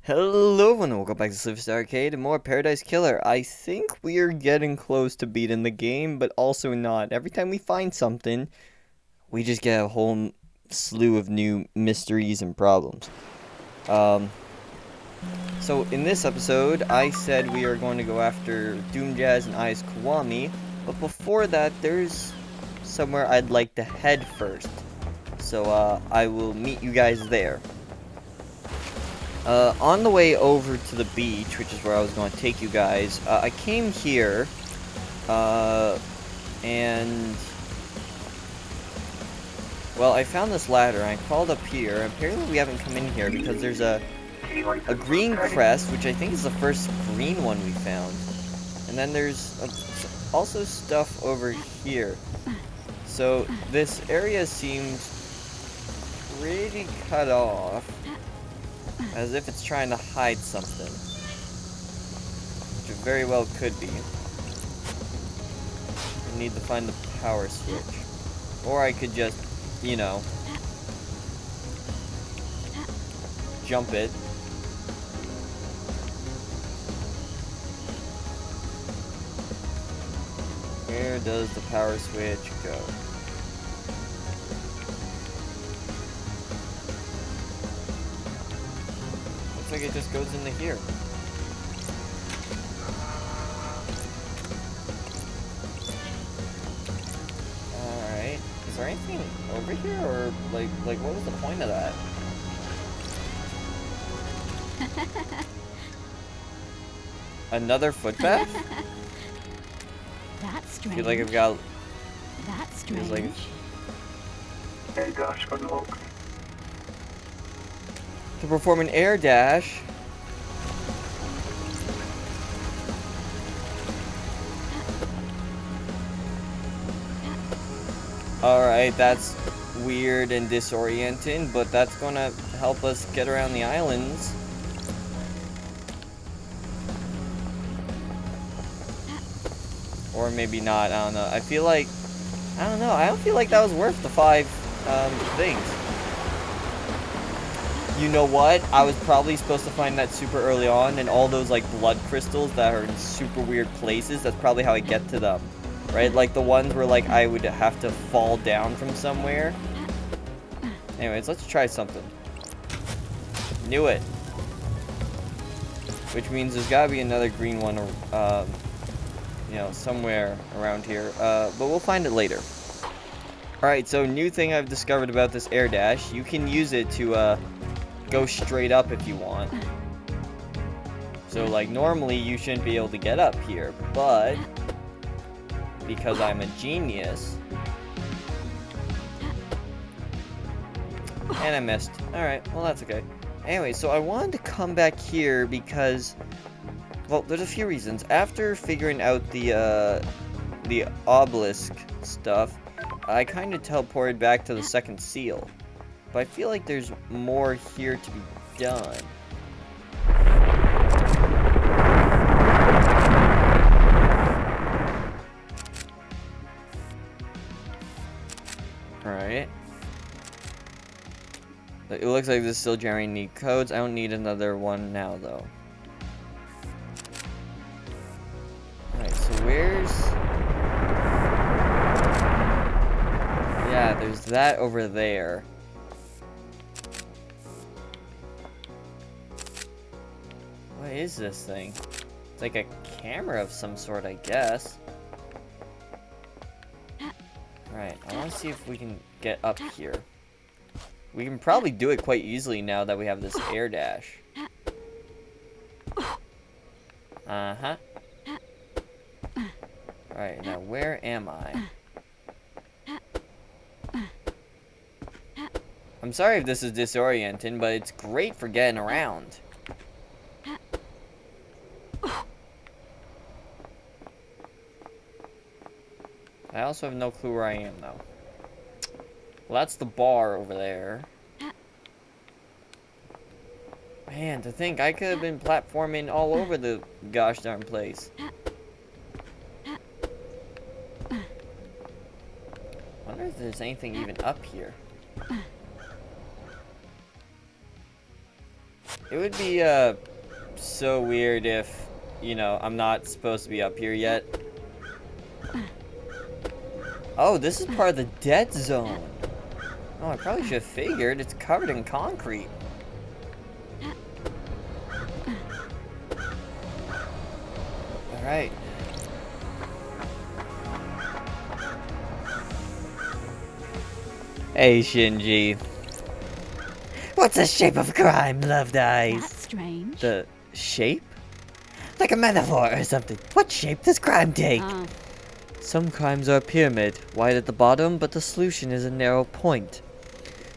Hello everyone, welcome back to SliverStar Arcade and more Paradise Killer. I think we are getting close to beating the game, but also not. Every time we find something, we just get a whole slew of new mysteries and problems. So in this episode, I said we are going to go after Doom Jazz and Ice Kiwami, but before that, there's somewhere I'd like to head first. So I will meet you guys there. On the way over to the beach, which is where I was going to take you guys, I came here, and, well, I found this ladder, and I crawled up here. Apparently we haven't come in here because there's a green crest, which I think is the first green one we found. And then there's also stuff over here. So this area seems pretty cut off. As if it's trying to hide something. Which it very well could be. I need to find the power switch. Or I could just, you know, jump it. Where does the power switch go? Looks like it just goes into here. Alright. Is there anything over here, or, like what was the point of that? Another footpath? That's strange. I feel like I've got... That's strange. Like... To perform an air dash. Alright, that's weird and disorienting, but that's gonna help us get around the islands. Or maybe not, I don't know. I feel like... I don't know, I don't feel like that was worth the 5 things. You know what? I was probably supposed to find that super early on, and all those, like, blood crystals that are in super weird places, that's probably how I get to them. Right? Like, the ones where, like, I would have to fall down from somewhere. Anyways, let's try something. Knew it. Which means there's gotta be another green one, you know, somewhere around here. But we'll find it later. Alright, so new thing I've discovered about this air dash. You can use it to, go straight up if you want. So, like, normally you shouldn't be able to get up here, but because I'm a genius, and I missed. Alright, well, that's okay. Anyway, so I wanted to come back here because, well, there's a few reasons. After figuring out the obelisk stuff, I kind of teleported back to the second seal. But I feel like there's more here to be done. Alright. It looks like this is still generating neat codes. I don't need another one now, though. Alright, so where's... Yeah, there's that over there. What is this thing? It's like a camera of some sort, I guess. Alright, I want to see if we can get up here. We can probably do it quite easily now that we have this air dash. Uh-huh. Alright, now where am I? I'm sorry if this is disorienting, but it's great for getting around. I also have no clue where I am, though. Well, that's the bar over there. Man, to think I could have been platforming all over the gosh darn place. Wonder if there's anything even up here. It would be, so weird if, you know, I'm not supposed to be up here yet. Oh, this is part of the dead zone. Oh, I probably should have figured. It's covered in concrete. Alright. Hey, Shinji. What's the shape of crime, loved eyes? That's strange. The shape? Like a metaphor or something. What shape does crime take? Oh, Some crimes are a pyramid, wide at the bottom, but the solution is a narrow point.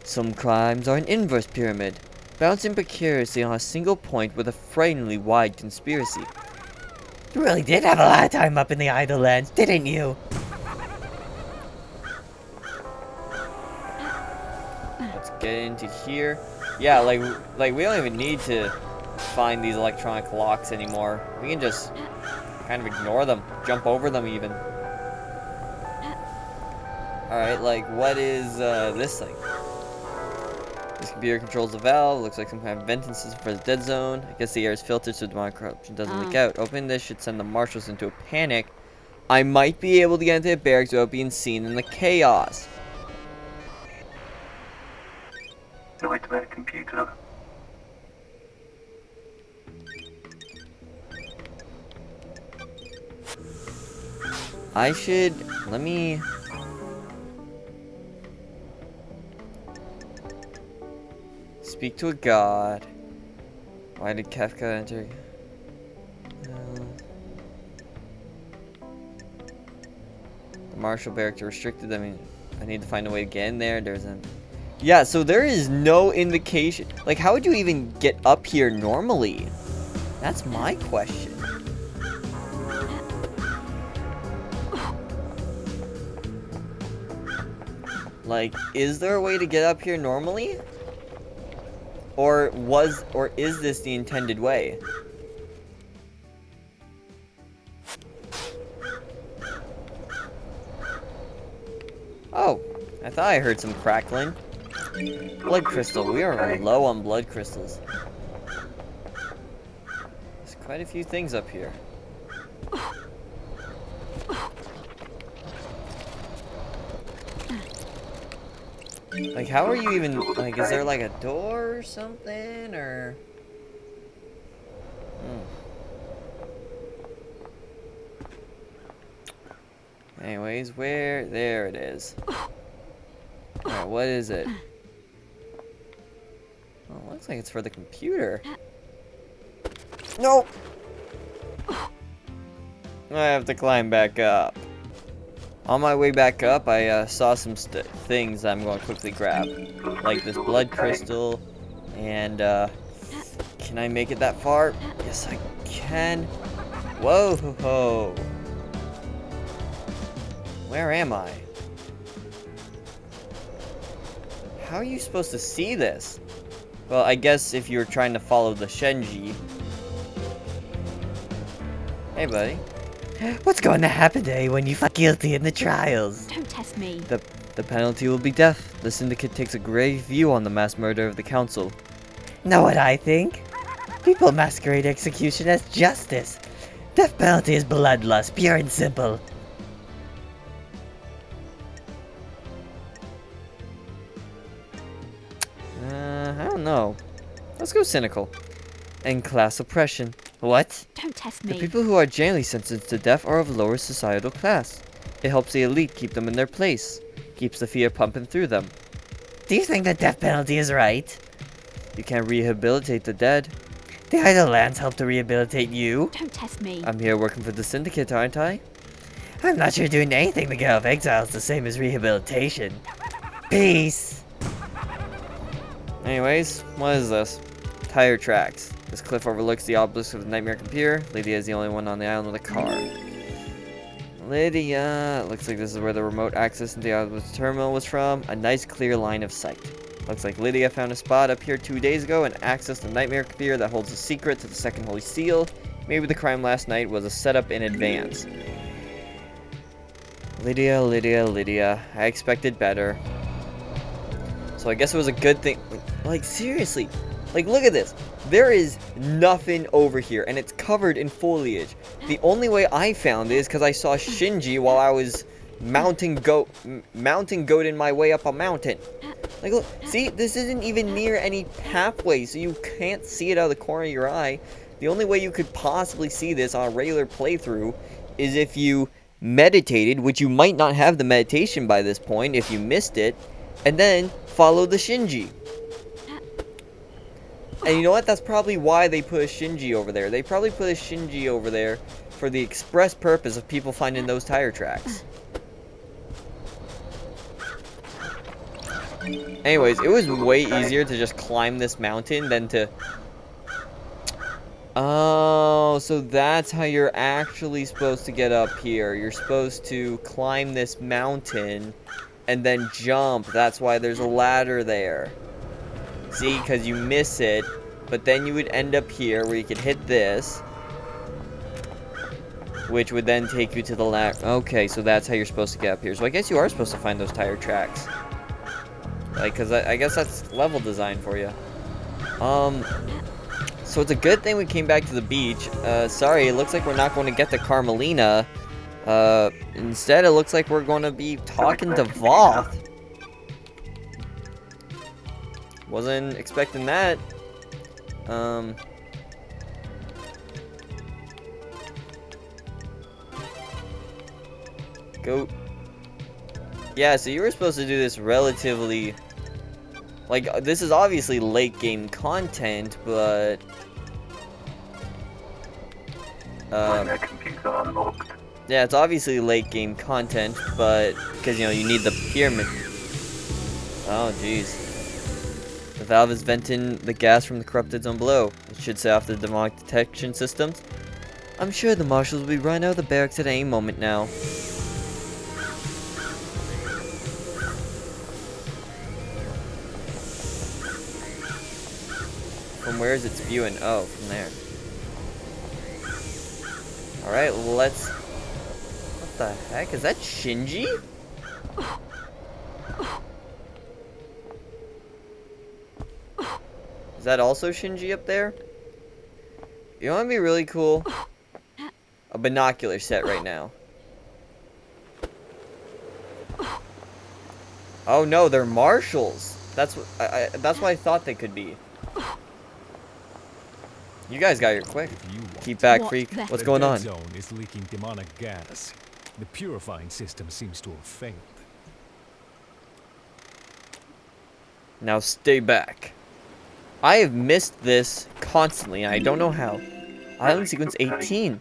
Some crimes are an inverse pyramid, bouncing precariously on a single point with a frighteningly wide conspiracy. You really did have a lot of time up in the idle lands, didn't you? Let's get into here. Yeah, like we don't even need to find these electronic locks anymore. We can just kind of ignore them, jump over them even. Alright, like what is this thing? This computer controls the valve. Looks like some kind of venting system for the dead zone. I guess the air is filtered so demonic corruption doesn't leak out. Opening this should send the marshals into a panic. I might be able to get into the barracks without being seen in the chaos. Delete that computer. I should... let me... speak to a god. Why did Kafka enter? The Marshall Barracks are restricted. I mean, I need to find a way to get in there. There's a... yeah, so there is no indication. Like, how would you even get up here normally? That's my question. Like, is there a way to get up here normally? Or is this the intended way? Oh, I thought I heard some crackling. Blood crystal. We are low on blood crystals. There's quite a few things up here. Like, how are you even, like, is there like a door or something, or? Anyways, where? There it is. Alright, what is it? Oh, it looks like it's for the computer. Nope! I have to climb back up. On my way back up, I saw some things I'm going to quickly grab. Like this blood crystal, and can I make it that far? Yes, I can. Whoa, ho, ho. Where am I? How are you supposed to see this? Well, I guess if you're trying to follow the Shenji. Hey, buddy. What's going to happen today when you find guilty in the trials? don't test me. The penalty will be death. The Syndicate takes a grave view on the mass murder of the Council. Know what I think? People masquerade execution as justice. Death penalty is bloodlust, pure and simple. I don't know. Let's go cynical. And class oppression. What? Don't test The me. people who are generally sentenced to death are of lower societal class. It helps the elite keep them in their place. Keeps the fear pumping through them. Do you think the death penalty is right? You can't rehabilitate the dead. The idle lands help to rehabilitate you. Don't test me. I'm here working for the Syndicate, aren't I? I'm not sure doing anything to get out of exile is the same as rehabilitation. Peace! Anyways, what is this? Tire tracks. This cliff overlooks the obelisk of the Nightmare Computer. Lydia is the only one on the island with a car. Lydia! Looks like this is where the remote access into the obelisk terminal was from. A nice clear line of sight. Looks like Lydia found a spot up here 2 days ago and accessed the Nightmare Computer that holds the secret to the second Holy Seal. Maybe the crime last night was a setup in advance. Lydia, Lydia, Lydia. I expected better. So I guess it was a good thing. Like, seriously. Like, look at this. There is nothing over here, and it's covered in foliage. The only way I found it is because I saw Shinji while I was mounting goat in my way up a mountain. Like, look, see, this isn't even near any pathway, so you can't see it out of the corner of your eye. The only way you could possibly see this on a regular playthrough is if you meditated, which you might not have the meditation by this point if you missed it, and then follow the Shinji. And you know what? That's probably why they put a Shinji over there. They probably put a Shinji over there for the express purpose of people finding those tire tracks. Anyways, it was way easier to just climb this mountain than to... Oh, so that's how you're actually supposed to get up here. You're supposed to climb this mountain and then jump. That's why there's a ladder there. See, because you miss it, but then you would end up here where you could hit this, which would then take you to the ladder. Okay, so that's how you're supposed to get up here. So I guess you are supposed to find those tire tracks. Like, because I guess that's level design for you. So it's a good thing we came back to the beach. Sorry, it looks like we're not going to get to Carmelina. Instead, it looks like we're going to be talking to Voth. Wasn't expecting that. Goat. Yeah, so you were supposed to do this relatively... Like, this is obviously late game content, but... yeah, it's obviously late game content, but... Because, you know, you need the pyramid. Oh, jeez. The valve is venting the gas from the corrupted zone below. It should set off the demonic detection systems. I'm sure the marshals will be running out of the barracks at any moment now. From where is its viewing? Oh, from there. Alright, let's... What the heck? Is that Shinji? Is that also Shinji up there? You know what would be really cool? A binocular set right now. Oh no, they're marshals. That's what that's what I thought they could be. You guys got here quick. Keep back, freak. What's going on? The dead zone is leaking demonic gas. The purifying system seems to have failed. Now stay back. I have missed this constantly, and I don't know how. Island sequence 18.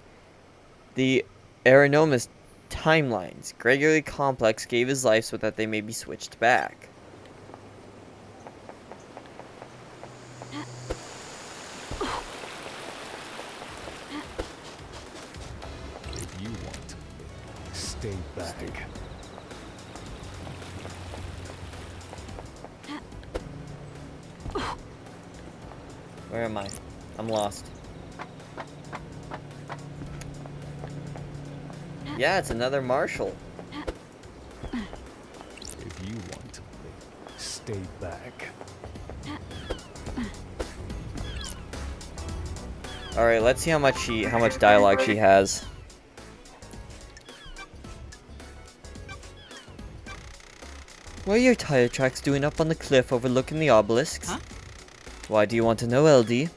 The Aeronomus timelines. Gregory Complex gave his life so that they may be switched back. If you want, stay back. Where am I? I'm lost. Yeah, it's another marshal. If you want to live, stay back. All right, let's see how much dialogue she has. What are your tire tracks doing up on the cliff overlooking the obelisks? Huh? Why do you want to know, LD?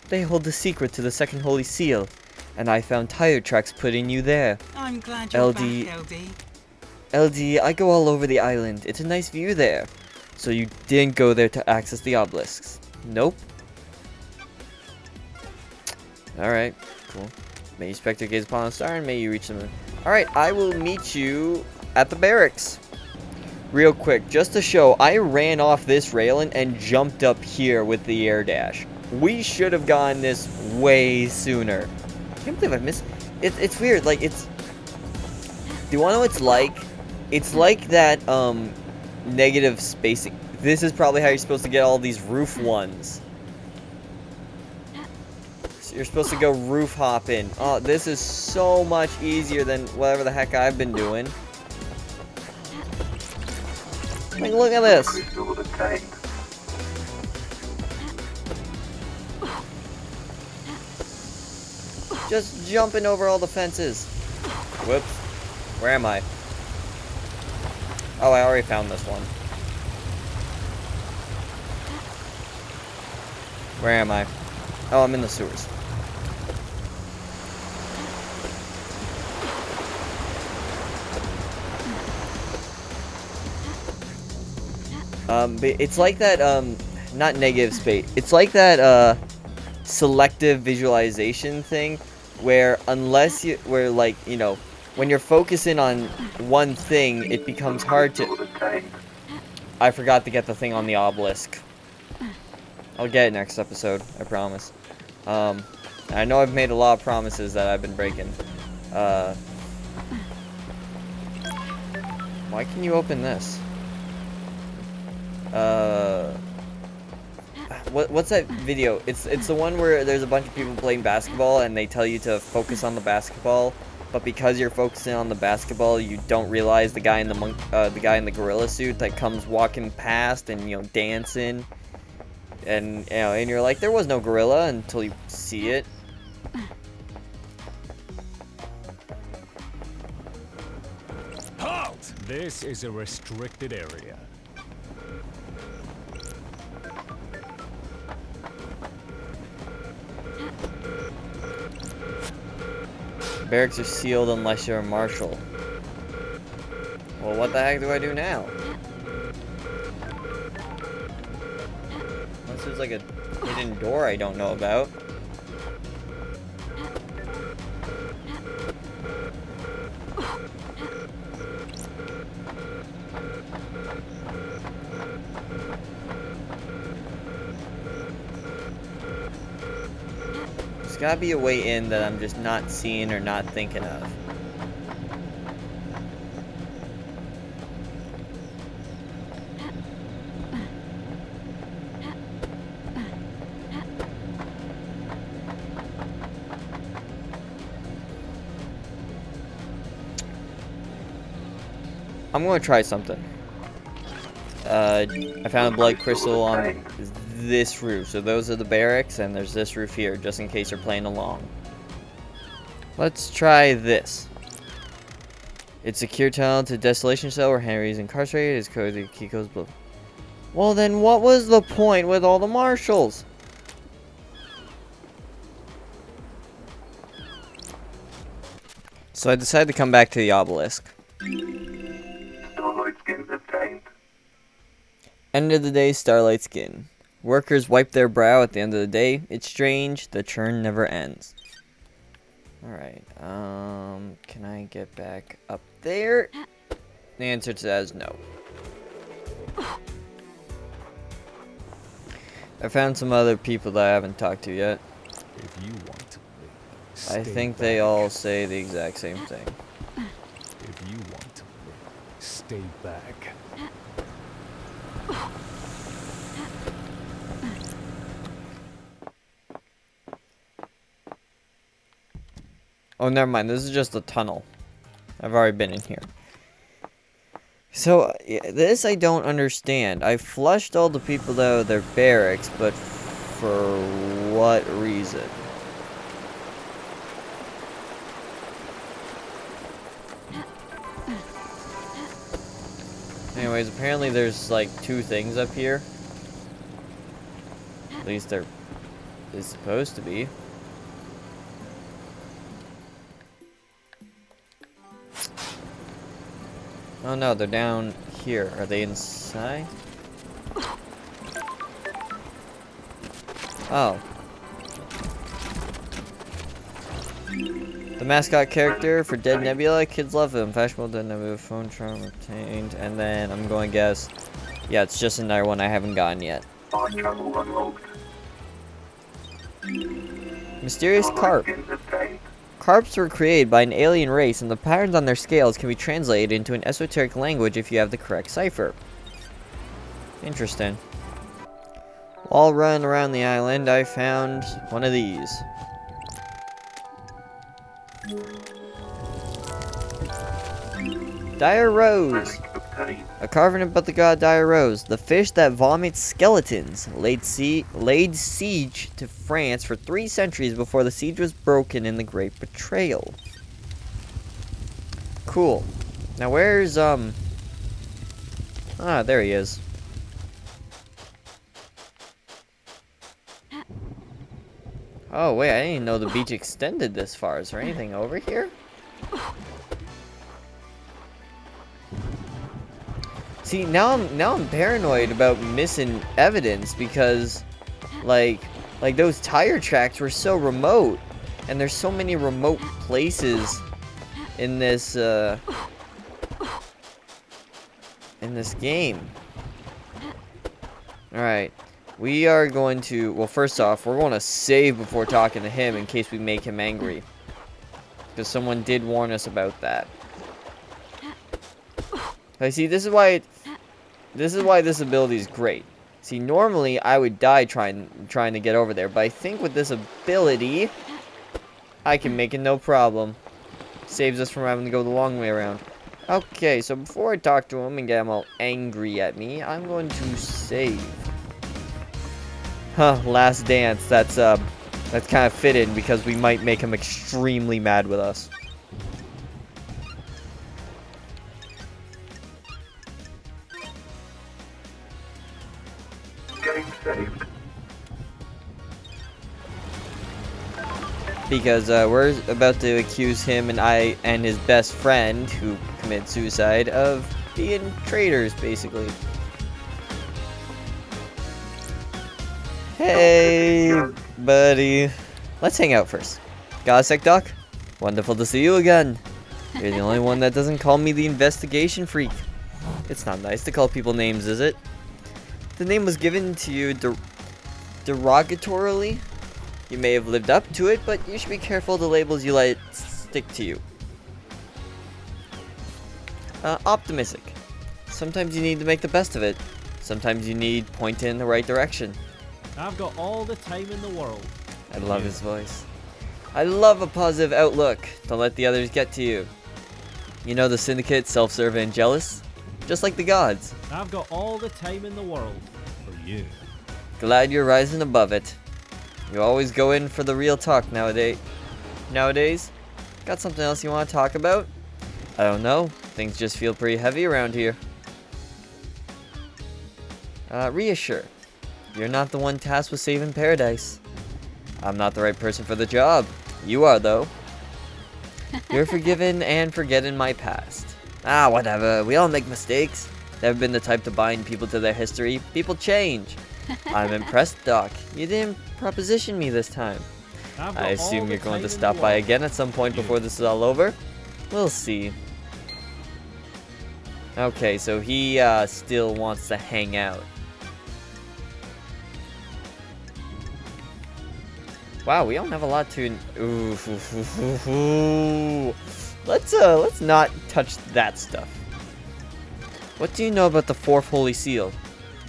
They hold the secret to the second holy seal, and I found tire tracks putting you there. I'm glad you're back, LD, I go all over the island. It's a nice view there. So you didn't go there to access the obelisks? Nope. Alright, cool. May you spectre gaze upon a star, and may you reach the moon. Alright, I will meet you at the barracks. Real quick, just to show, I ran off this railing and jumped up here with the air dash. We should have gotten this way sooner. I can't believe I missed... It's weird, like, it's... Do you want to know what it's like? It's like that, negative spacing. This is probably how you're supposed to get all these roof ones. So you're supposed to go roof hopping. Oh, this is so much easier than whatever the heck I've been doing. Like, look at this. Just jumping over all the fences. Whoops. Where am I? Oh, I already found this one. Where am I? Oh, I'm in the sewers. But it's like that, not negative space. It's like that, selective visualization thing where like, you know, when you're focusing on one thing, it becomes hard to... I forgot to get the thing on the obelisk. I'll get it next episode, I promise. I know I've made a lot of promises that I've been breaking. Why can you open this? What's that video? It's the one where there's a bunch of people playing basketball and they tell you to focus on the basketball, but because you're focusing on the basketball, you don't realize the guy in the gorilla suit that comes walking past and, you know, dancing, and, you know, and you're like, there was no gorilla until you see it. Halt! This is a restricted area. Barracks are sealed unless you're a marshal. Well, what the heck do I do now? Unless there's like a hidden door I don't know about. There's gotta be a way in that I'm just not seeing or not thinking of. I'm gonna try something. I found a blood crystal on this roof. So those are the barracks, and there's this roof here, just in case you're playing along. Let's try this. It's secure tunnel to Desolation Cell where Henry is incarcerated. His code is Akiko's blood. Well, then what was the point with all the marshals? So I decided to come back to the obelisk. Starlight skins obtained. End of the day, Starlight Skin. Workers wipe their brow at the end of the day. It's strange, the churn never ends. Alright, can I get back up there? The answer to that is no. I found some other people that I haven't talked to yet. If you want to live, I stay think back. they all say the exact same thing. If you want to live, stay back. Oh, never mind. This is just a tunnel. I've already been in here. So, yeah, this I don't understand. I flushed all the people out of their barracks, but for what reason? Anyways, apparently there's like 2 things up here. At least there is supposed to be. Oh no, they're down here. Are they inside? Oh. The mascot character for Dead Nebula. Kids love him. Fashionable Dead Nebula phone charm obtained. And then I'm going to guess. Yeah, it's just another one I haven't gotten yet. Fast travel unlocked. Mysterious Starlight carp. skins obtained. Carps were created by an alien race, and the patterns on their scales can be translated into an esoteric language if you have the correct cipher. Interesting. While running around the island, I found one of these. Dire Rose. Same. A carving about the god Dire Rose, the fish that vomits skeletons, laid siege to France for 3 centuries before the siege was broken in the Great Betrayal. Cool. Now where's, ah, there he is. Oh, wait, I didn't know the beach extended this far. Is there anything over here? See, now I'm paranoid about missing evidence because, like those tire tracks were so remote, and there's so many remote places in this game. All right, we are going to. Well, first off, we're going to save before talking to him in case we make him angry, because someone did warn us about that. I see. This is why this ability is great. See, normally I would die trying to get over there, but I think with this ability, I can make it no problem. Saves us from having to go the long way around. Okay, so before I talk to him and get him all angry at me, I'm going to save. Huh, last dance. That's kind of fitting because we might make him extremely mad with us. Game saved. Because we're about to accuse him and his best friend, who committed suicide, of being traitors, basically. Hey, buddy. Let's hang out first. Got a sec, Doc? Wonderful to see you again. You're the only one that doesn't call me the investigation freak. It's not nice to call people names, is it? The name was given to you derogatorily. You may have lived up to it, but you should be careful of the labels you let stick to you. Optimistic. Sometimes you need to make the best of it. Sometimes you need pointed in the right direction. I've got all the time in the world. I love his voice. I love a positive outlook. Don't let the others get to you. You know the syndicate, self-serving and jealous? Just like the gods. I've got all the time in the world for you. Glad you're rising above it. You always go in for the real talk nowadays. Got something else you want to talk about? I don't know. Things just feel pretty heavy around here. Reassure. You're not the one tasked with saving paradise. I'm not the right person for the job. You are, though. You're forgiven and forgetting my past. Ah, whatever. We all make mistakes. Never been the type to bind people to their history. People change. I'm impressed, Doc. You didn't proposition me this time. I assume you're going to stop by again at some point before this is all over? We'll see. Okay, so he still wants to hang out. Wow, we don't have a lot to. Ooh. Let's not touch that stuff. What do you know about the fourth holy seal?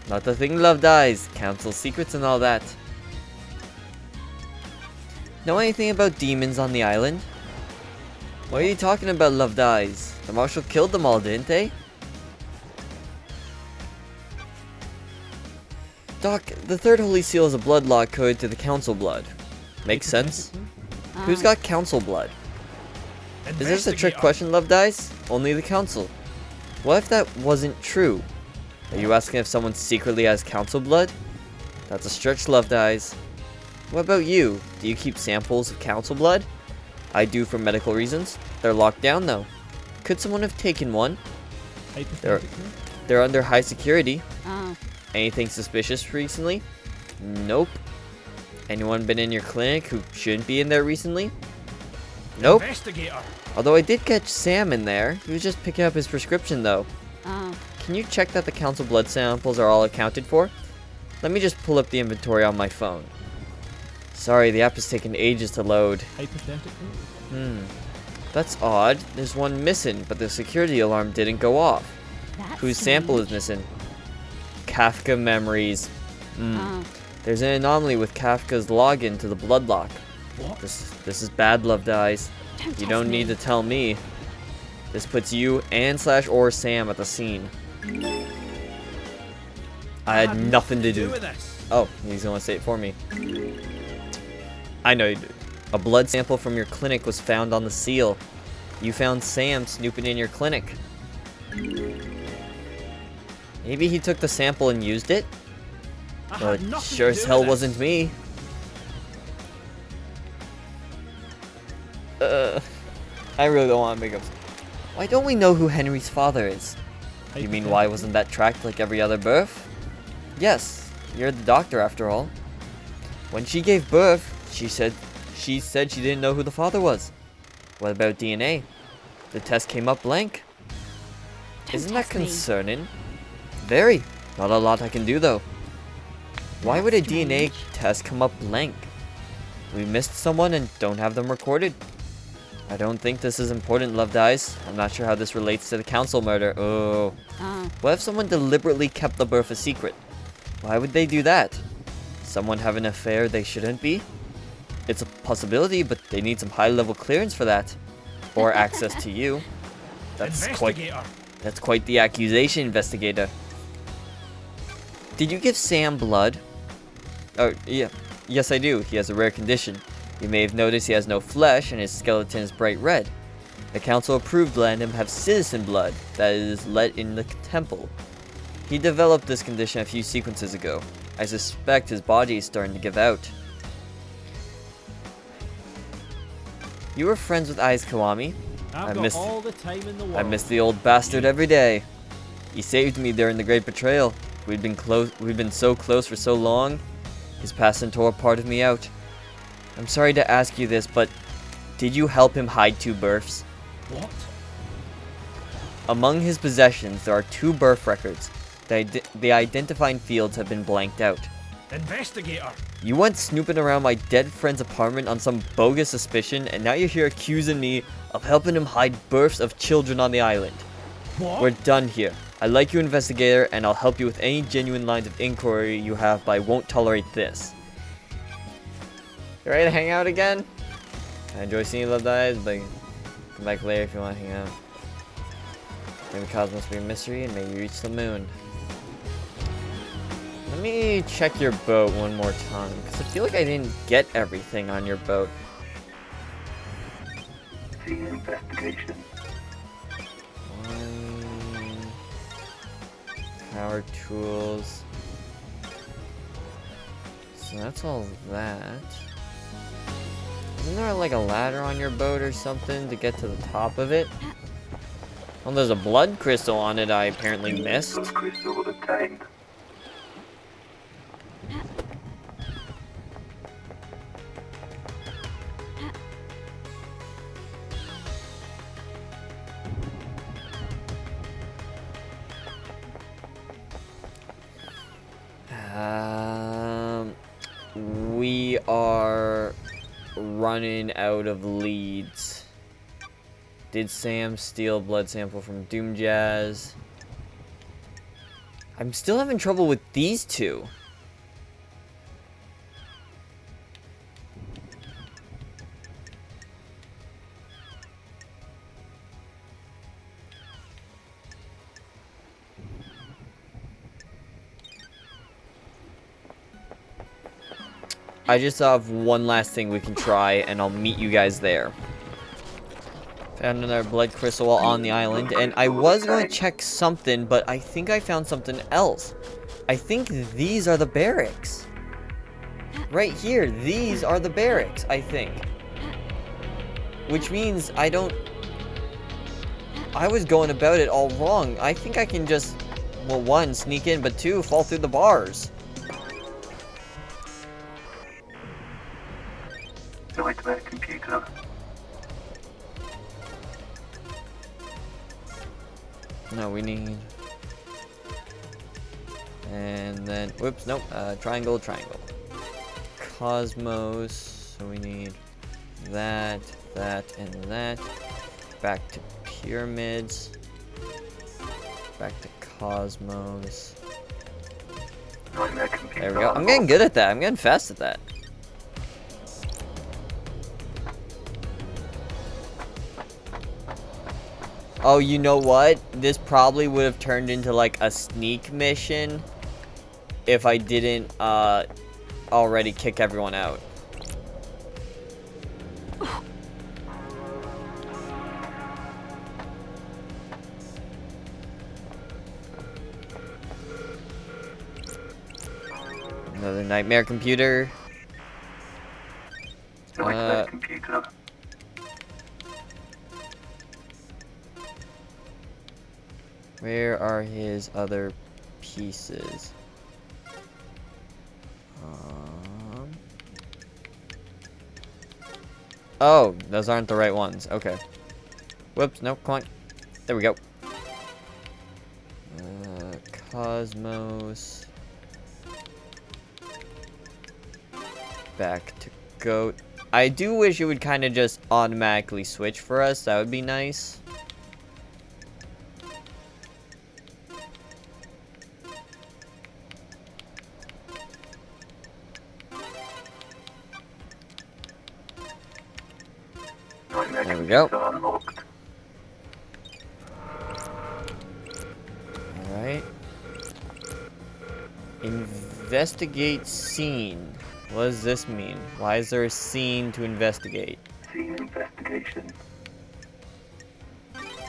Not the thing love dies, council secrets and all that. Know anything about demons on the island? What are you talking about, love dies? The marshal killed them all, didn't they? Doc, the third holy seal is a blood lock code to the council blood. Makes sense. Who's got council blood? Is this a trick question, love dies? Only the council. What if that wasn't true? Are you asking if someone secretly has council blood? That's a stretch, love dies. What about you? Do you keep samples of council blood? I do for medical reasons. They're locked down though. Could someone have taken one? They're under high security. Oh. Anything suspicious recently? Nope. Anyone been in your clinic who shouldn't be in there recently? Nope. Investigator. Although I did catch Sam in there. He was just picking up his prescription though. Oh. Can you check that the council blood samples are all accounted for? Let me just pull up the inventory on my phone. Sorry, the app has taken ages to load. Hypothetically? That's odd. There's one missing, but the security alarm didn't go off. That's Whose sample is missing? Kafka memories. Oh. There's an anomaly with Kafka's login to the bloodlock. What? This is bad, love dies. You don't need to tell me. This puts you and /or Sam at the scene. I had nothing to do. with this. Oh, he's gonna say it for me. I know you did. A blood sample from your clinic was found on the seal. You found Sam snooping in your clinic. Maybe he took the sample and used it? I But had nothing sure to as do hell with this. wasn't me. I really don't want to make up. Why don't we know who Henry's father is? You mean why wasn't that tracked like every other birth? Yes, you're the doctor after all. When she gave birth, she said she didn't know who the father was. What about DNA? The test came up blank. Don't Isn't that test me. concerning? Very. Not a lot I can do though. Why would a That's DNA strange. test come up blank? We missed someone and don't have them recorded. I don't think this is important, Loved Eyes. I'm not sure how this relates to the council murder. Oh. What if someone deliberately kept the birth a secret? Why would they do that? Someone have an affair they shouldn't be? It's a possibility, but they need some high-level clearance for that. Or access to you. That's quite the accusation, investigator. Did you give Sam blood? Oh, yeah. Yes, I do. He has a rare condition. You may have noticed he has no flesh and his skeleton is bright red. The council approved letting him have citizen blood that is let in the temple. He developed this condition a few sequences ago. I suspect his body is starting to give out. You were friends with Aiz Kiwami? I've got all the time in the world. I miss the old bastard every day. He saved me during the Great Betrayal. We'd been so close for so long. His passing tore part of me out. I'm sorry to ask you this, but did you help him hide 2 births? What? Among his possessions, there are 2 birth records. The identifying fields have been blanked out. Investigator. You went snooping around my dead friend's apartment on some bogus suspicion, and now you're here accusing me of helping him hide births of children on the island. What? We're done here. I like you, investigator, and I'll help you with any genuine lines of inquiry you have, but I won't tolerate this. You ready to hang out again? I enjoy seeing you, Loved Eyes, but come back later if you want to hang out. May the cosmos be a mystery, and may you reach the moon. Let me check your boat one more time, because I feel like I didn't get everything on your boat. See investigation. Power tools. So that's all that. Isn't there like a ladder on your boat or something to get to the top of it? Oh, there's a blood crystal on it I apparently missed. Blood crystal obtained. We are running out of leads. Did Sam steal a blood sample from Doom Jazz? I'm still having trouble with these 2. I just have one last thing we can try, and I'll meet you guys there. Found another blood crystal while on the island, and I was going to check something, but I think I found something else. I think these are the barracks. Right here, these are the barracks, I think. Which means I was going about it all wrong. I think I can just, well, 1, sneak in, but 2, fall through the bars. Nightmare computer. No, we need... And then... Whoops, nope. Triangle, triangle. Cosmos. So we need that, that, and that. Back to pyramids. Back to Cosmos. Nightmare computer. There we go. I'm getting good at that. I'm getting fast at that. Oh, you know what? This probably would have turned into like a sneak mission if I didn't already kick everyone out. Another nightmare computer. Nightmare computer. Where are his other pieces? Oh, those aren't the right ones. Okay. Whoops, no, come on. There we go. Cosmos. Back to goat. I do wish it would kind of just automatically switch for us. That would be nice. There we go. Alright. Investigate scene. What does this mean? Why is there a scene to investigate? Scene investigation.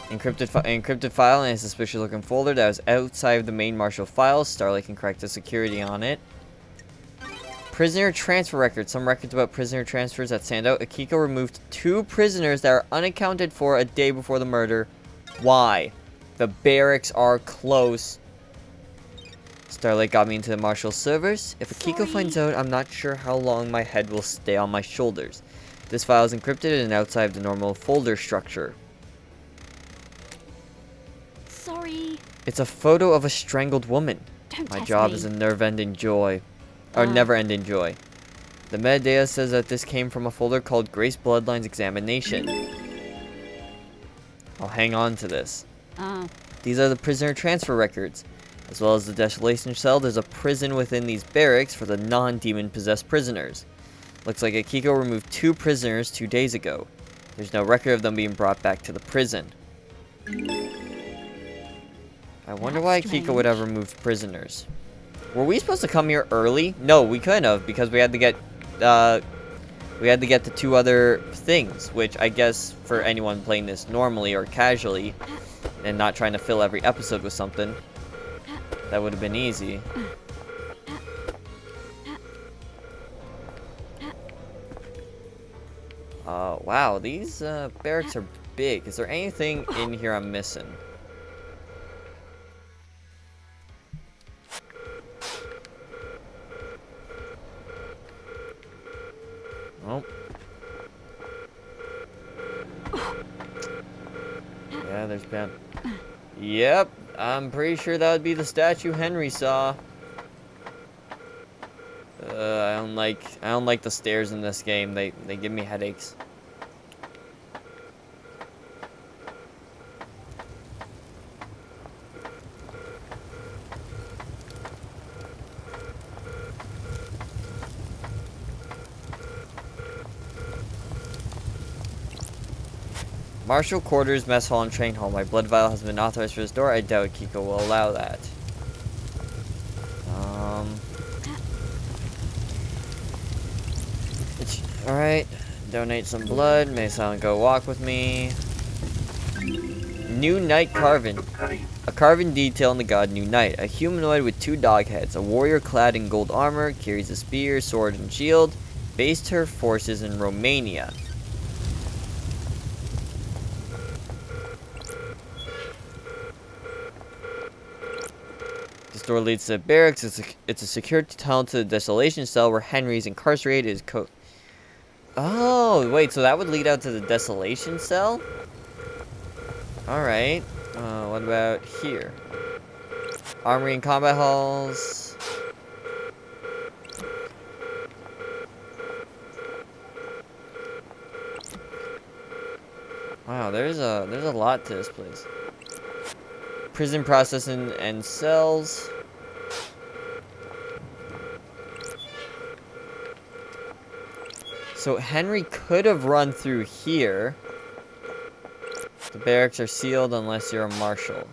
Encrypted file in a suspicious looking folder that was outside of the main marshal files. Starlight can crack the security on it. Prisoner transfer records. Some records about prisoner transfers that stand out. Akiko removed 2 prisoners that are unaccounted for a day before the murder. Why? The barracks are close. Starlight got me into the marshal's servers. If Akiko finds out, I'm not sure how long my head will stay on my shoulders. This file is encrypted and outside of the normal folder structure. Sorry. It's a photo of a strangled woman. Don't My test job me. is a never-ending joy. Or never-ending joy. The metadata says that this came from a folder called Grace Bloodline's Examination. I'll hang on to this. These are the prisoner transfer records. As well as the desolation cell, there's a prison within these barracks for the non-demon possessed prisoners. Looks like Akiko removed 2 prisoners 2 days ago. There's no record of them being brought back to the prison. I wonder why Akiko would have removed prisoners. Were we supposed to come here early? No, we couldn't have, because we had to get the 2 other things, which I guess for anyone playing this normally or casually and not trying to fill every episode with something, that would have been easy. Wow, these barracks are big. Is there anything in here I'm missing? Oh. Yeah, there's been... Yep, I'm pretty sure that would be the statue Henry saw. I don't like the stairs in this game. They give me headaches. Marshal quarters, mess hall, and train hall. My blood vial has been authorized for this door. I doubt Kiko will allow that. Alright. Donate some blood. May Silent go walk with me. New Knight carving. A carving detail in the god New Knight. A humanoid with 2 dog heads. A warrior clad in gold armor. Carries a spear, sword, and shield. Based her forces in Romania. This door leads to the barracks. It's a secured tunnel to the desolation cell where Henry's incarcerated. Oh, wait, so that would lead out to the desolation cell? Alright. What about here? Armory and combat halls. Wow, there's a lot to this place. Prison processing and cells. So Henry could have run through here. The barracks are sealed unless you're a marshal.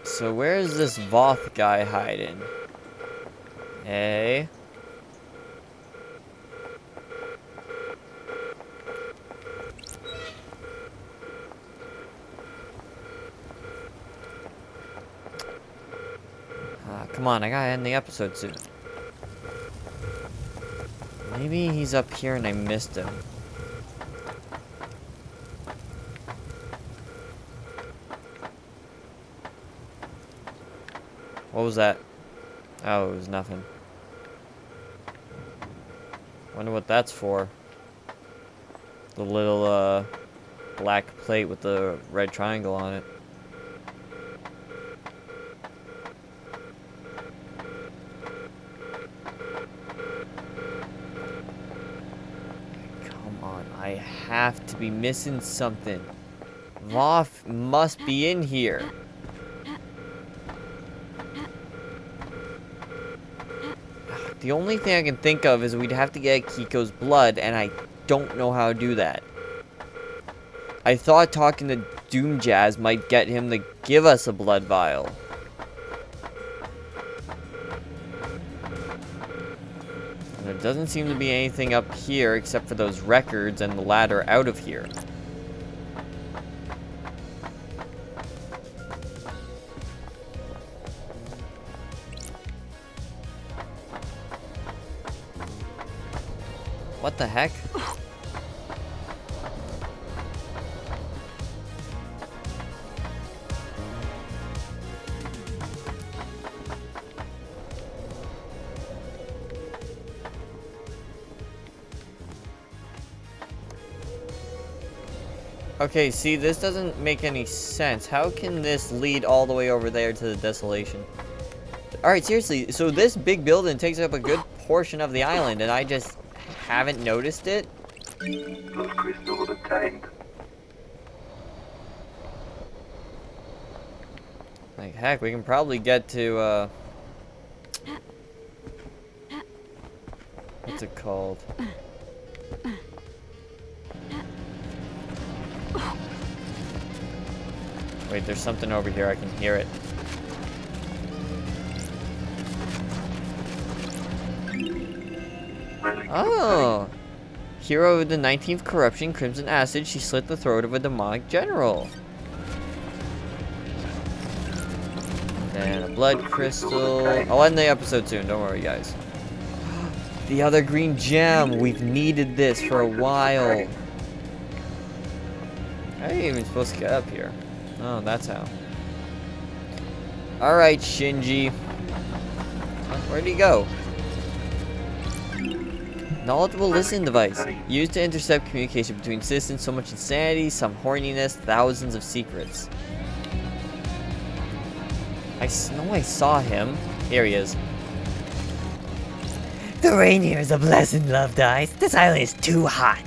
So where's this Voth guy hiding? Hey. Come on, I gotta end the episode soon. Maybe he's up here and I missed him. What was that? Oh, it was nothing. Wonder what that's for. The little, black plate with the red triangle on it. Come on, I have to be missing something. Voth must be in here. The only thing I can think of is we'd have to get Kiko's blood, and I don't know how to do that. I thought talking to Doom Jazz might get him to give us a blood vial. And there doesn't seem to be anything up here except for those records and the ladder out of here. What the heck? Okay, see, this doesn't make any sense. How can this lead all the way over there to the desolation? Alright, seriously, so this big building takes up a good portion of the island, and I just haven't noticed it? Those crystals obtained. Like, heck, we can probably get to, what's it called? Wait, there's something over here. I can hear it. Oh! Hero of the 19th Corruption, Crimson Acid, she slit the throat of a demonic general. And a blood crystal. I'll end the episode soon, don't worry, guys. The other green gem! We've needed this for a while. How are you even supposed to get up here? Oh, that's how. Alright, Shinji. Where'd he go? Knowledgeable listening device. Used to intercept communication between citizens. So much insanity, some horniness, thousands of secrets. I know I saw him. Here he is. The rain here is a blessing, Loved Eyes. This island is too hot.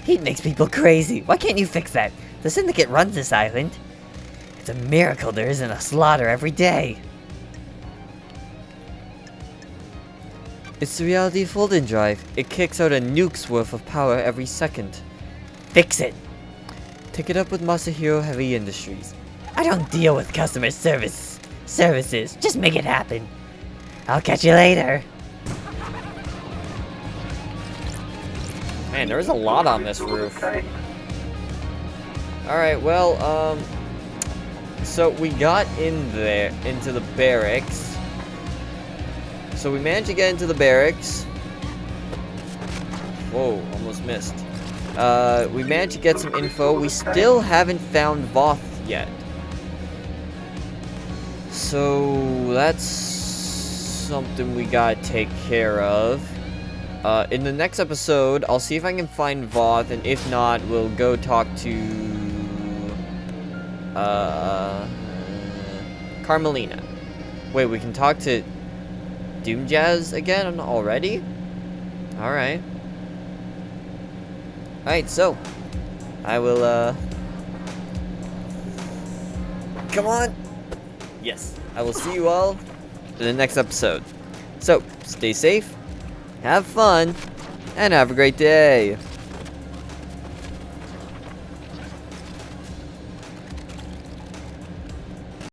Heat makes people crazy. Why can't you fix that? The Syndicate runs this island. It's a miracle there isn't a slaughter every day. It's the reality fold-in drive. It kicks out a nuke's worth of power every second. Fix it. Take it up with Masahiro Heavy Industries. I don't deal with customer services. Just make it happen. I'll catch you later. Man, there's a lot on this roof. Alright, well, so we got in there, into the barracks. So we managed to get into the barracks. Whoa, almost missed. We managed to get some info. We still haven't found Voth yet. So that's something we gotta take care of. In the next episode, I'll see if I can find Voth, and if not, we'll go talk to Carmelina. Wait, we can talk to Doom Jazz again already? Alright. Alright, so I will come on! Yes, I will see you all in the next episode. So, stay safe, have fun, and have a great day.